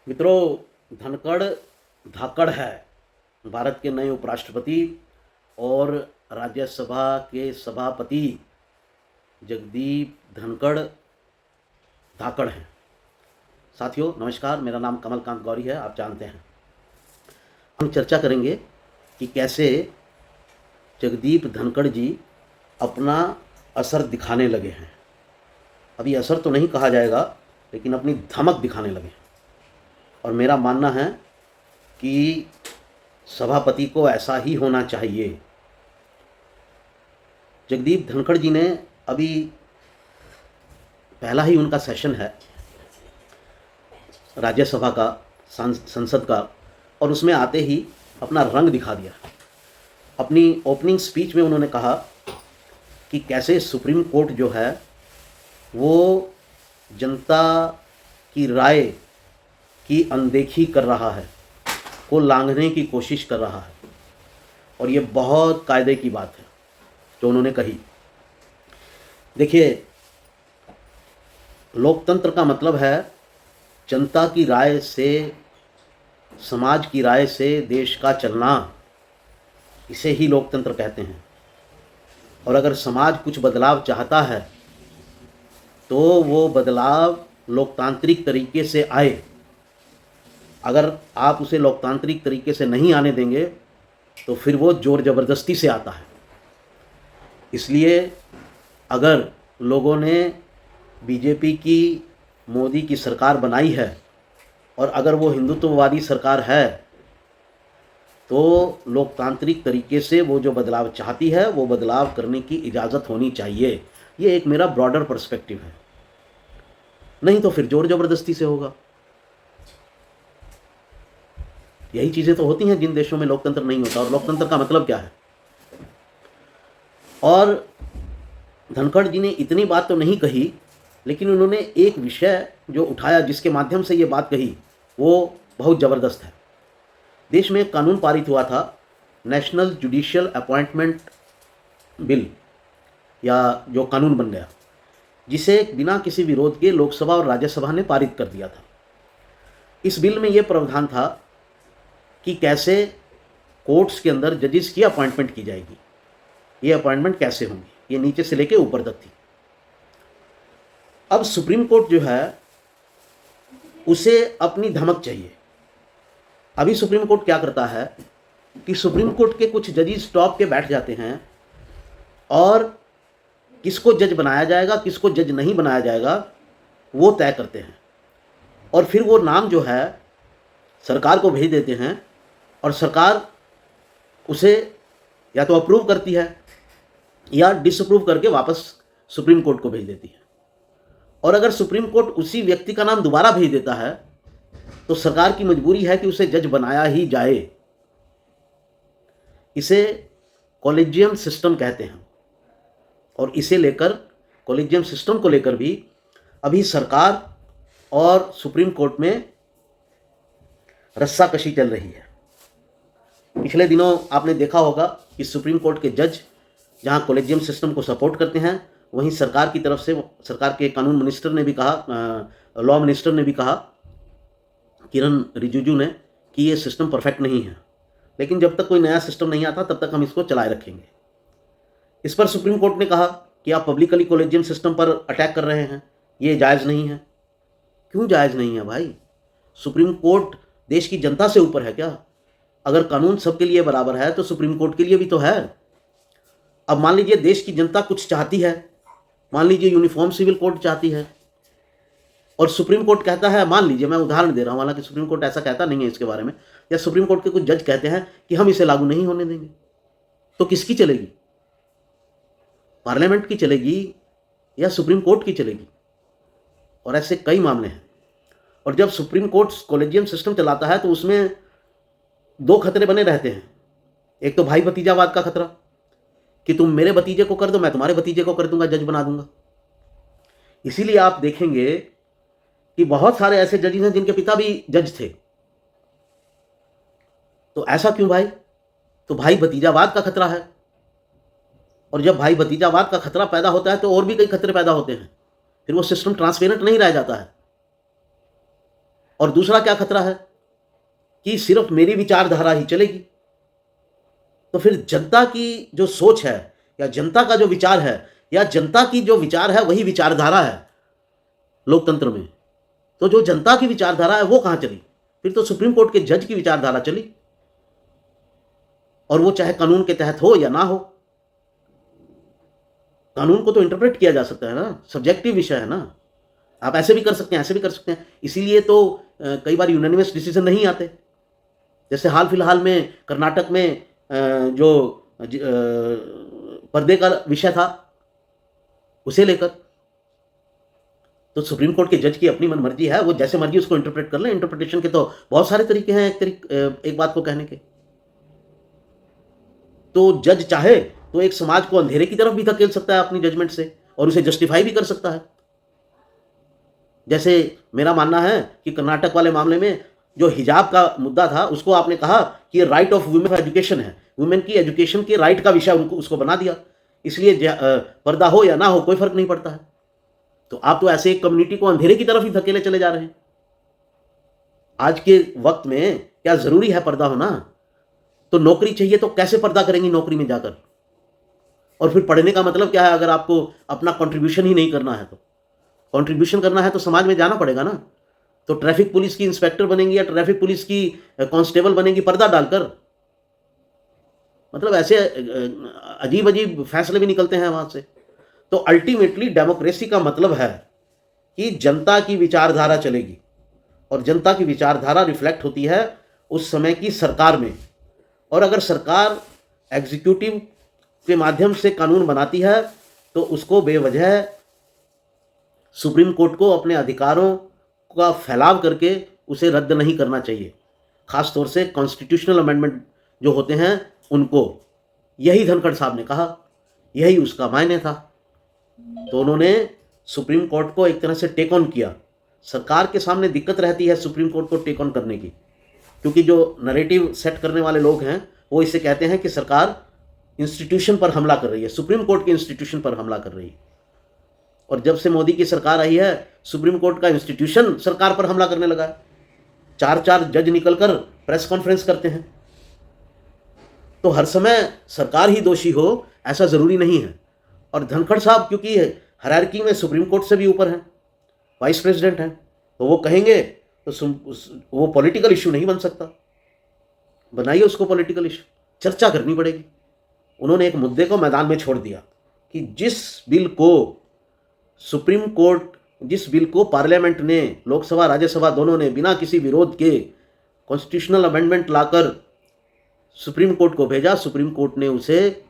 मित्रों, धनखड़ धाकड़ है भारत के नए उपराष्ट्रपति और राज्यसभा के सभापति जगदीप धनखड़ धाकड़ हैं। साथियों नमस्कार, मेरा नाम कमलकांत गौरी है, आप जानते हैं। हम चर्चा करेंगे कि कैसे जगदीप धनखड़ जी अपना असर दिखाने लगे हैं। अभी असर तो नहीं कहा जाएगा, लेकिन अपनी धमक दिखाने लगे हैं। और मेरा मानना है कि सभापति को ऐसा ही होना चाहिए। जगदीप धनखड़ जी ने अभी पहला ही उनका सेशन है राज्यसभा का, संसद का, और उसमें आते ही अपना रंग दिखा दिया। अपनी ओपनिंग स्पीच में उन्होंने कहा कि कैसे सुप्रीम कोर्ट जो है वो जनता की राय की अनदेखी कर रहा है, को लांघने की कोशिश कर रहा है। और ये बहुत कायदे की बात है जो उन्होंने कही। देखिए, लोकतंत्र का मतलब है जनता की राय से, समाज की राय से देश का चलना। इसे ही लोकतंत्र कहते हैं। और अगर समाज कुछ बदलाव चाहता है तो वो बदलाव लोकतांत्रिक तरीके से आए। अगर आप उसे लोकतांत्रिक तरीके से नहीं आने देंगे तो फिर वो जोर ज़बरदस्ती से आता है। इसलिए अगर लोगों ने बीजेपी की, मोदी की सरकार बनाई है और अगर वो हिंदुत्ववादी सरकार है तो लोकतांत्रिक तरीके से वो जो बदलाव चाहती है वो बदलाव करने की इजाज़त होनी चाहिए। ये एक मेरा ब्रॉडर पर्सपेक्टिव है। नहीं तो फिर जोर ज़बरदस्ती से होगा। यही चीज़ें तो होती हैं जिन देशों में लोकतंत्र नहीं होता। और लोकतंत्र का मतलब क्या है? और धनखड़ जी ने इतनी बात तो नहीं कही, लेकिन उन्होंने एक विषय जो उठाया जिसके माध्यम से ये बात कही वो बहुत ज़बरदस्त है। देश में एक कानून पारित हुआ था, नेशनल जुडिशियल अपॉइंटमेंट बिल, या जो कानून बन गया, जिसे बिना किसी विरोध के लोकसभा और राज्यसभा ने पारित कर दिया था। इस बिल में ये प्रावधान था कि कैसे कोर्ट्स के अंदर जजेस की अपॉइंटमेंट की जाएगी। ये अपॉइंटमेंट कैसे होंगी, ये नीचे से लेके ऊपर तक थी। अब सुप्रीम कोर्ट जो है उसे अपनी धमक चाहिए। अभी सुप्रीम कोर्ट क्या करता है कि सुप्रीम कोर्ट के कुछ जजेस टॉप के बैठ जाते हैं और किसको जज बनाया जाएगा, किसको जज नहीं बनाया जाएगा, वो तय करते हैं। और फिर वो नाम जो है सरकार को भेज देते हैं और सरकार उसे या तो अप्रूव करती है या डिसअप्रूव करके वापस सुप्रीम कोर्ट को भेज देती है। और अगर सुप्रीम कोर्ट उसी व्यक्ति का नाम दोबारा भेज देता है तो सरकार की मजबूरी है कि उसे जज बनाया ही जाए। इसे कॉलेजियम सिस्टम कहते हैं। और इसे लेकर, कॉलेजियम सिस्टम को लेकर भी अभी सरकार और सुप्रीम कोर्ट में रस्साकशी चल रही है। पिछले दिनों आपने देखा होगा कि सुप्रीम कोर्ट के जज जहां कॉलेजियम सिस्टम को सपोर्ट करते हैं, वहीं सरकार की तरफ से, सरकार के कानून मिनिस्टर ने भी कहा, लॉ मिनिस्टर ने भी कहा, किरण रिजिजू ने, कि ये सिस्टम परफेक्ट नहीं है, लेकिन जब तक कोई नया सिस्टम नहीं आता तब तक हम इसको चलाए रखेंगे। इस पर सुप्रीम कोर्ट ने कहा कि आप पब्लिकली कॉलेजियम सिस्टम पर अटैक कर रहे हैं, ये जायज़ नहीं है। क्यों जायज़ नहीं है भाई? सुप्रीम कोर्ट देश की जनता से ऊपर है क्या? अगर कानून सबके लिए बराबर है तो सुप्रीम कोर्ट के लिए भी तो है। अब मान लीजिए देश की जनता कुछ चाहती है, मान लीजिए यूनिफॉर्म सिविल कोड चाहती है, और सुप्रीम कोर्ट कहता है, मान लीजिए, मैं उदाहरण दे रहा हूँ, हालांकि सुप्रीम कोर्ट ऐसा कहता नहीं है इसके बारे में, या सुप्रीम कोर्ट के कुछ जज कहते हैं कि हम इसे लागू नहीं होने देंगे, तो किसकी चलेगी? पार्लियामेंट की चलेगी या सुप्रीम कोर्ट की चलेगी? और ऐसे कई मामले हैं। और जब सुप्रीम कोर्ट कॉलेजियम सिस्टम चलाता है तो उसमें दो खतरे बने रहते हैं। एक तो भाई भतीजावाद का खतरा कि तुम मेरे भतीजे को कर दो, मैं तुम्हारे भतीजे को कर दूंगा, जज बना दूंगा। इसीलिए आप देखेंगे कि बहुत सारे ऐसे जजेस हैं जिनके पिता भी जज थे। तो ऐसा क्यों भाई? तो भाई भतीजावाद का खतरा है। और जब भाई भतीजावाद का खतरा पैदा होता है तो और भी कई खतरे पैदा होते हैं। फिर वो सिस्टम ट्रांसपेरेंट नहीं रह जाता है। और दूसरा क्या खतरा है कि सिर्फ मेरी विचारधारा ही चलेगी। तो फिर जनता की जो सोच है या जनता का जो विचार है या जनता की जो विचार है वही विचारधारा है लोकतंत्र में। तो जो जनता की विचारधारा है वो कहाँ चली? फिर तो सुप्रीम कोर्ट के जज की विचारधारा चली, और वो चाहे कानून के तहत हो या ना हो। कानून को तो इंटरप्रेट किया जा सकता है ना, सब्जेक्टिव विषय है ना। आप ऐसे भी कर सकते हैं, ऐसे भी कर सकते हैं। इसीलिए तो कई बार यूनानिमस डिसीजन नहीं आते। जैसे हाल फिलहाल में कर्नाटक में जो पर्दे का विषय था उसे लेकर, तो सुप्रीम कोर्ट के जज की अपनी मनमर्जी है, वो जैसे मर्जी उसको इंटरप्रेट कर ले। इंटरप्रिटेशन के तो बहुत सारे तरीके हैं एक बात को कहने के। तो जज चाहे तो एक समाज को अंधेरे की तरफ भी धकेल सकता है अपनी जजमेंट से, और उसे जस्टिफाई भी कर सकता है। जैसे मेरा मानना है कि कर्नाटक वाले मामले में जो हिजाब का मुद्दा था उसको आपने कहा कि right of women of education है, वुमेन की एजुकेशन के राइट का विषय उसको बना दिया, इसलिए पर्दा हो या ना हो कोई फर्क नहीं पड़ता है। तो आप तो ऐसे एक कम्युनिटी को अंधेरे की तरफ ही धकेले चले जा रहे हैं। आज के वक्त में क्या जरूरी है पर्दा होना? तो नौकरी चाहिए तो कैसे पर्दा करेंगी नौकरी में जाकर? और फिर पढ़ने का मतलब क्या है अगर आपको अपना कंट्रीब्यूशन ही नहीं करना है? तो कंट्रीब्यूशन करना है तो समाज में जाना पड़ेगा ना। तो ट्रैफिक पुलिस की इंस्पेक्टर बनेंगी या ट्रैफिक पुलिस की कांस्टेबल बनेंगी पर्दा डालकर? मतलब ऐसे अजीब अजीब फैसले भी निकलते हैं वहां से। तो अल्टीमेटली डेमोक्रेसी का मतलब है कि जनता की विचारधारा चलेगी, और जनता की विचारधारा रिफ्लेक्ट होती है उस समय की सरकार में। और अगर सरकार एग्जीक्यूटिव के माध्यम से कानून बनाती है तो उसको बेवजह सुप्रीम कोर्ट को अपने अधिकारों का फैलाव करके उसे रद्द नहीं करना चाहिए, खास तौर से कॉन्स्टिट्यूशनल अमेंडमेंट जो होते हैं उनको। यही धनखड़ साहब ने कहा, यही उसका मायने था। तो उन्होंने सुप्रीम कोर्ट को एक तरह से टेक ऑन किया। सरकार के सामने दिक्कत रहती है सुप्रीम कोर्ट को टेक ऑन करने की, क्योंकि जो नैरेटिव सेट करने वाले लोग हैं वो इसे कहते हैं कि सरकार इंस्टीट्यूशन पर हमला कर रही है, सुप्रीम कोर्ट के इंस्टीट्यूशन पर हमला कर रही है। और जब से मोदी की सरकार आई है सुप्रीम कोर्ट का इंस्टीट्यूशन सरकार पर हमला करने लगा है। 4 जज निकलकर प्रेस कॉन्फ्रेंस करते हैं। तो हर समय सरकार ही दोषी हो ऐसा जरूरी नहीं है। और धनखड़ साहब क्योंकि हायरार्की में सुप्रीम कोर्ट से भी ऊपर हैं, वाइस प्रेसिडेंट हैं, तो वो कहेंगे तो वो पॉलिटिकल इश्यू नहीं बन सकता। बनाइए उसको पॉलिटिकल इश्यू, चर्चा करनी पड़ेगी। उन्होंने एक मुद्दे को मैदान में छोड़ दिया कि जिस बिल को पार्लियामेंट ने, लोकसभा राज्यसभा दोनों ने बिना किसी विरोध के कॉन्स्टिट्यूशनल अमेंडमेंट लाकर सुप्रीम कोर्ट को भेजा, सुप्रीम कोर्ट ने उसे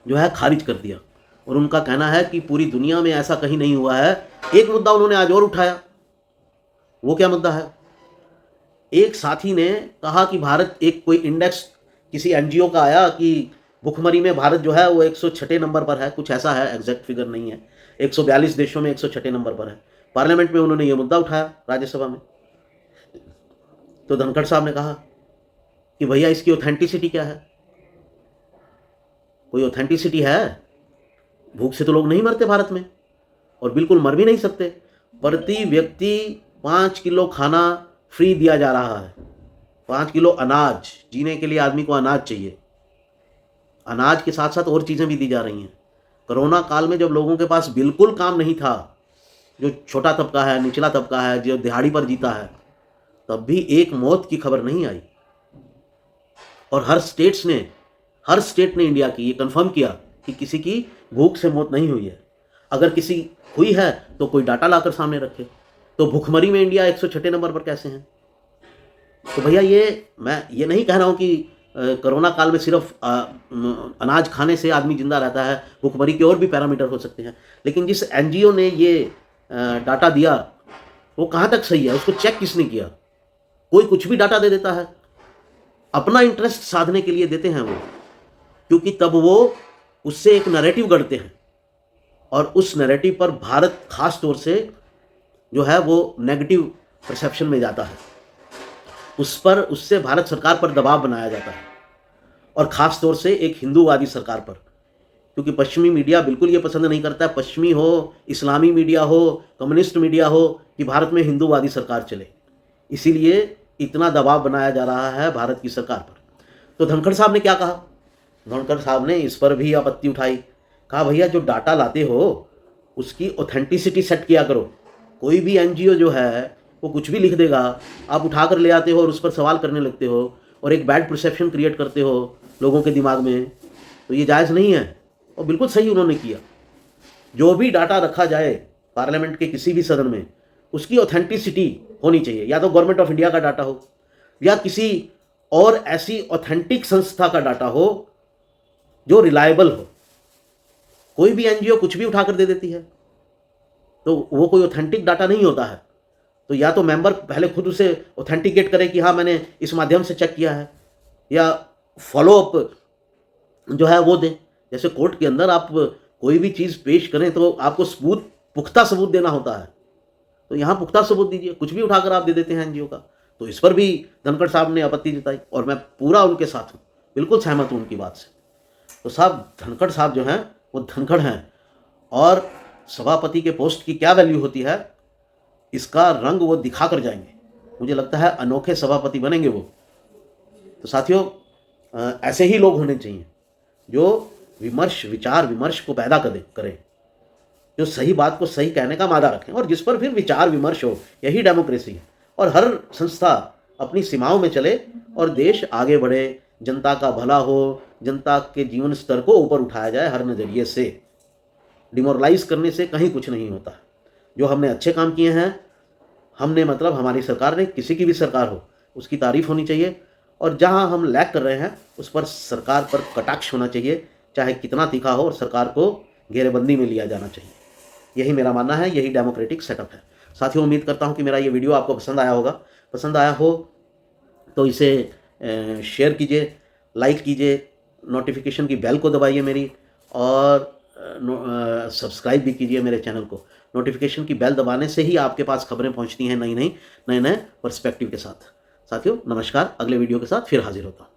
जो है खारिज कर दिया। और उनका कहना है कि पूरी दुनिया में ऐसा कहीं नहीं हुआ है। एक मुद्दा उन्होंने आज और उठाया। वो क्या मुद्दा है? एक साथी ने कहा कि भारत, एक कोई इंडेक्स किसी एनजीओ का आया कि भुखमरी में भारत जो है वो 106 नंबर पर है, कुछ ऐसा है, एग्जैक्ट फिगर नहीं है। 142 देशों में 106 नंबर पर है। पार्लियामेंट में उन्होंने ये मुद्दा उठाया, राज्यसभा में। तो धनखड़ साहब ने कहा कि भैया इसकी ऑथेंटिसिटी क्या है? कोई ऑथेंटिसिटी है? भूख से तो लोग नहीं मरते भारत में, और बिल्कुल मर भी नहीं सकते। प्रति व्यक्ति 5 किलो खाना फ्री दिया जा रहा है, 5 किलो अनाज। जीने के लिए आदमी को अनाज चाहिए, अनाज के साथ साथ और चीज़ें भी दी जा रही हैं। कोरोना काल में जब लोगों के पास बिल्कुल काम नहीं था, जो छोटा तबका है, निचला तबका है, जो दिहाड़ी पर जीता है, तब भी एक मौत की खबर नहीं आई। और हर स्टेट ने इंडिया की ये कंफर्म किया कि किसी की भूख से मौत नहीं हुई है। अगर किसी हुई है तो कोई डाटा लाकर सामने रखे। तो भूखमरी में इंडिया 106 नंबर पर कैसे हैं? तो भैया मैं ये नहीं कह रहा हूँ कि कोरोना काल में सिर्फ अनाज खाने से आदमी जिंदा रहता है, भूखमरी के और भी पैरामीटर हो सकते हैं। लेकिन जिस एनजीओ ने ये डाटा दिया वो कहाँ तक सही है? उसको चेक किसने किया? कोई कुछ भी डाटा दे देता है, अपना इंटरेस्ट साधने के लिए देते हैं वो, क्योंकि तब वो उससे एक नैरेटिव गढ़ते हैं, और उस नैरेटिव पर भारत खास तौर से जो है वो नेगेटिव परसेप्शन में जाता है। उससे भारत सरकार पर दबाव बनाया जाता है, और ख़ास तौर से एक हिंदूवादी सरकार पर, क्योंकि पश्चिमी मीडिया बिल्कुल ये पसंद नहीं करता है, पश्चिमी हो, इस्लामी मीडिया हो, कम्युनिस्ट मीडिया हो, कि भारत में हिंदूवादी सरकार चले। इसीलिए इतना दबाव बनाया जा रहा है भारत की सरकार पर। तो धनखड़ साहब ने क्या कहा? धनखड़ साहब ने इस पर भी आपत्ति उठाई। कहा भैया जो डाटा लाते हो उसकी ऑथेंटिसिटी सेट किया करो। कोई भी एनजीओ जो है वो कुछ भी लिख देगा, आप उठा कर ले आते हो और उस पर सवाल करने लगते हो और एक बैड परसेप्शन क्रिएट करते हो लोगों के दिमाग में, तो ये जायज़ नहीं है। और बिल्कुल सही उन्होंने किया। जो भी डाटा रखा जाए पार्लियामेंट के किसी भी सदन में, उसकी ऑथेंटिसिटी होनी चाहिए। या तो गवर्नमेंट ऑफ इंडिया का डाटा हो या किसी और ऐसी ऑथेंटिक संस्था का डाटा हो जो रिलायबल हो। कोई भी एनजीओ कुछ भी उठाकर दे देती है तो वो कोई ऑथेंटिक डाटा नहीं होता है। तो या तो मेंबर पहले खुद उसे ऑथेंटिकेट करे कि हाँ मैंने इस माध्यम से चेक किया है, या फॉलो अप जो है वो दें। जैसे कोर्ट के अंदर आप कोई भी चीज़ पेश करें तो आपको पुख्ता सबूत देना होता है, तो यहाँ पुख्ता सबूत दीजिए। कुछ भी उठाकर आप दे देते हैं एनजीओ का। तो इस पर भी धनखड़ साहब ने आपत्ति जताई और मैं पूरा उनके साथ हूँ, बिल्कुल सहमत हूँ उनकी बात से। तो साहब धनखड़ साहब जो हैं वो धनखड़ हैं, और सभापति के पोस्ट की क्या वैल्यू होती है इसका रंग वो दिखा कर जाएंगे। मुझे लगता है अनोखे सभापति बनेंगे वो। तो साथियों ऐसे ही लोग होने चाहिए जो विचार विमर्श को पैदा करें, जो सही बात को सही कहने का मादा रखें और जिस पर फिर विचार विमर्श हो। यही डेमोक्रेसी है। और हर संस्था अपनी सीमाओं में चले और देश आगे बढ़े, जनता का भला हो, जनता के जीवन स्तर को ऊपर उठाया जाए हर नज़रिए से। डिमोरलाइज करने से कहीं कुछ नहीं होता। जो हमने अच्छे काम किए हैं, हमने मतलब हमारी सरकार ने, किसी की भी सरकार हो, उसकी तारीफ होनी चाहिए। और जहां हम लैग कर रहे हैं उस पर सरकार पर कटाक्ष होना चाहिए, चाहे कितना तीखा हो, और सरकार को घेरेबंदी में लिया जाना चाहिए। यही मेरा मानना है, यही डेमोक्रेटिक सेटअप है। साथियों उम्मीद करता हूं कि मेरा ये वीडियो आपको पसंद आया होगा। पसंद आया हो तो इसे शेयर कीजिए, लाइक कीजिए, नोटिफिकेशन की बेल को दबाइए मेरी, और सब्सक्राइब भी कीजिए मेरे चैनल को। नोटिफिकेशन की बेल दबाने से ही आपके पास खबरें पहुंचती हैं नए नए पर्सपेक्टिव के साथ। साथियों नमस्कार, अगले वीडियो के साथ फिर हाजिर होता हूँ।